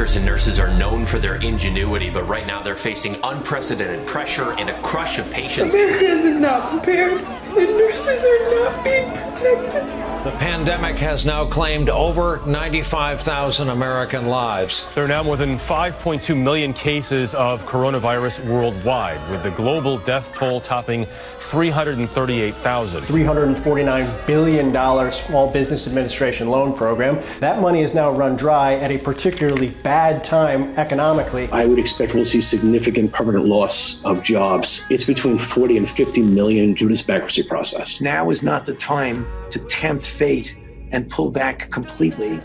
doctors and nurses are known for their ingenuity, but right now they're facing unprecedented pressure and a crush of patients. America is not prepared, and nurses are not being protected. The pandemic has now claimed over 95,000 American lives. There are now more than 5.2 million cases of coronavirus worldwide, with the global death toll topping 338,000. $349 billion Small Business Administration loan program. That money is now run dry at a particularly bad time economically. I would expect we'll see significant permanent loss of jobs. It's between 40 and 50 million due to this bankruptcy process. Now is not the time to tempt fate and pull back completely.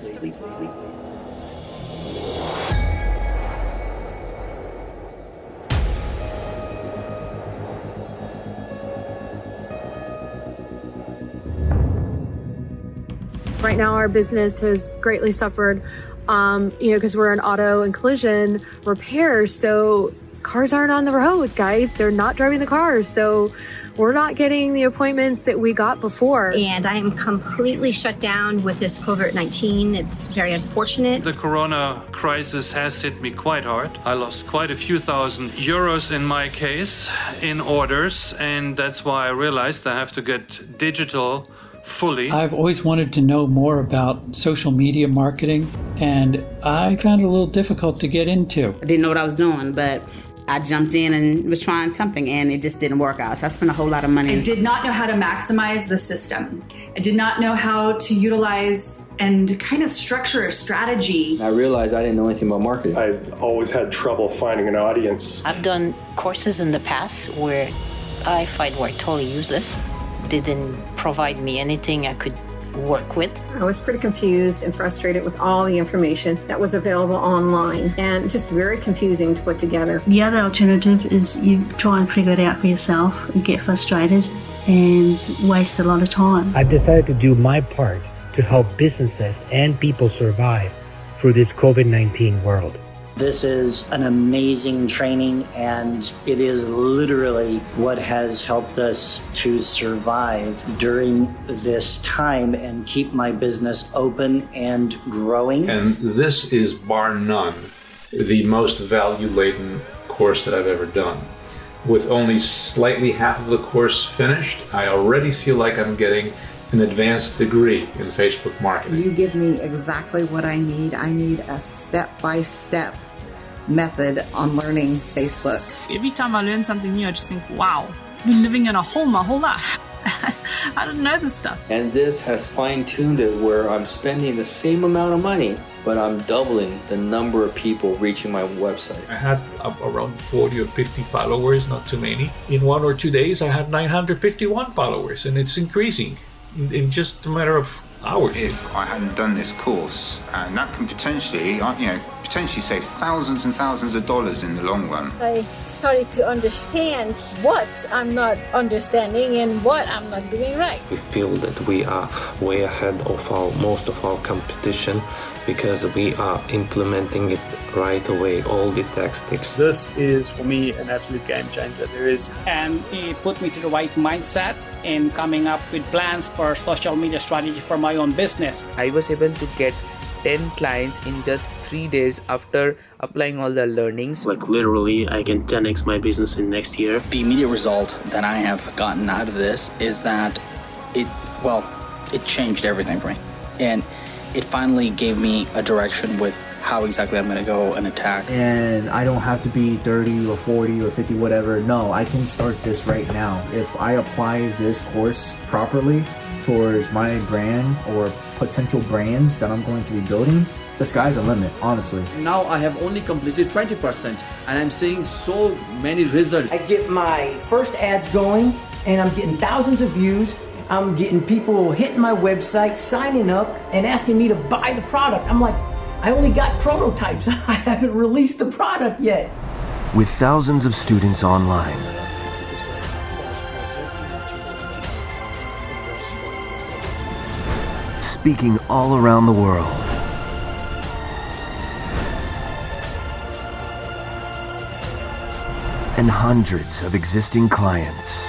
Right now, our business has greatly suffered, because we're in auto and collision repair. So cars aren't on the roads, guys. They're not driving the cars. So we're not getting the appointments that we got before. And I am completely shut down with this COVID-19. It's very unfortunate. The corona crisis has hit me quite hard. I lost quite a few thousand euros in my case in orders, and that's why I realized I have to get digital fully. I've always wanted to know more about social media marketing, and I found it a little difficult to get into. I didn't know what I was doing, but I jumped in and was trying something, and it just didn't work out. So I spent a whole lot of money. I did not know how to maximize the system. I did not know how to utilize and kind of structure a strategy. I realized I didn't know anything about marketing. I've always had trouble finding an audience. I've done courses in the past where I find were totally useless. They didn't provide me anything I could work with. I was pretty confused and frustrated with all the information that was available online, and just very confusing to put together. The other alternative is you try and figure it out for yourself and get frustrated and waste a lot of time. I've decided to do my part to help businesses and people survive through this COVID-19 world. This is an amazing training, and it is literally what has helped us to survive during this time and keep my business open and growing. And this is, bar none, the most value-laden course that I've ever done. With only slightly half of the course finished, I already feel like I'm getting an advanced degree in Facebook marketing. You give me exactly what I need. I need a step-by-step method on learning Facebook. Every time I learn something new, I just think, wow, I've been living in a hole my whole life. I didn't know this stuff. And this has fine-tuned it where I'm spending the same amount of money, but I'm doubling the number of people reaching my website. I had around 40 or 50 followers, not too many. In 1 or 2 days, I had 951 followers, and it's increasing in just a matter of hours. If I hadn't done this course, and that can potentially, potentially save thousands and thousands of dollars in the long run. I started to understand what I'm not understanding and what I'm not doing right. We feel that we are way ahead of most of our competition because we are implementing it right away, all the tactics. This is, for me, an absolute game changer. And it put me to the right mindset in coming up with plans for social media strategy for my own business. I was able to get 10 clients in just 3 days after applying all the learnings. Like literally, I can 10x my business in next year. The immediate result that I have gotten out of this is that it changed everything for me. And it finally gave me a direction with how exactly I'm going to go and attack. And I don't have to be 30 or 40 or 50, whatever. No, I can start this right now. If I apply this course properly towards my brand or potential brands that I'm going to be building, the sky's the limit, honestly. Now I have only completed 20% and I'm seeing so many results. I get my first ads going and I'm getting thousands of views. I'm getting people hitting my website, signing up and asking me to buy the product. I'm like, I only got prototypes. I haven't released the product yet. With thousands of students online, speaking all around the world, and hundreds of existing clients,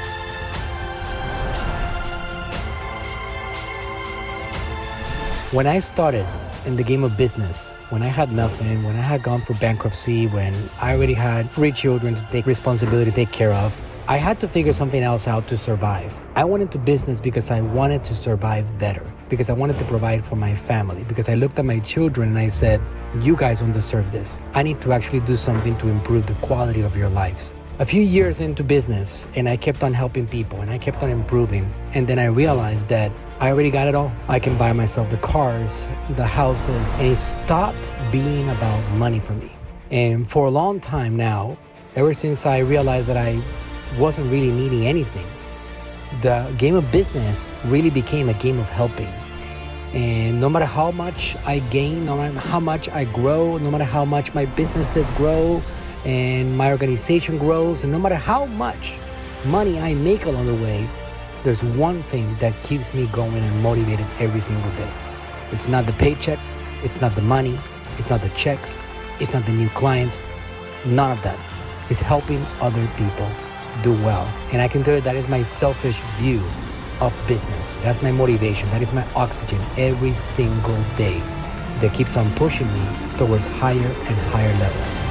when I started, in the game of business, when I had nothing, when I had gone through bankruptcy, when I already had 3 children to take responsibility to take care of, I had to figure something else out to survive. I went into business because I wanted to survive better, because I wanted to provide for my family, because I looked at my children and I said, you guys don't deserve this. I need to actually do something to improve the quality of your lives. A few years into business, and I kept on helping people and I kept on improving. And then I realized that I already got it all. I can buy myself the cars, the houses, and it stopped being about money for me. And for a long time now, ever since I realized that I wasn't really needing anything, the game of business really became a game of helping. And no matter how much I gain, no matter how much I grow, no matter how much my businesses grow and my organization grows, and no matter how much money I make along the way, there's one thing that keeps me going and motivated every single day. It's not the paycheck, it's not the money, it's not the checks, it's not the new clients, none of that. It's helping other people do well. And I can tell you that is my selfish view of business. That's my motivation, that is my oxygen every single day that keeps on pushing me towards higher and higher levels.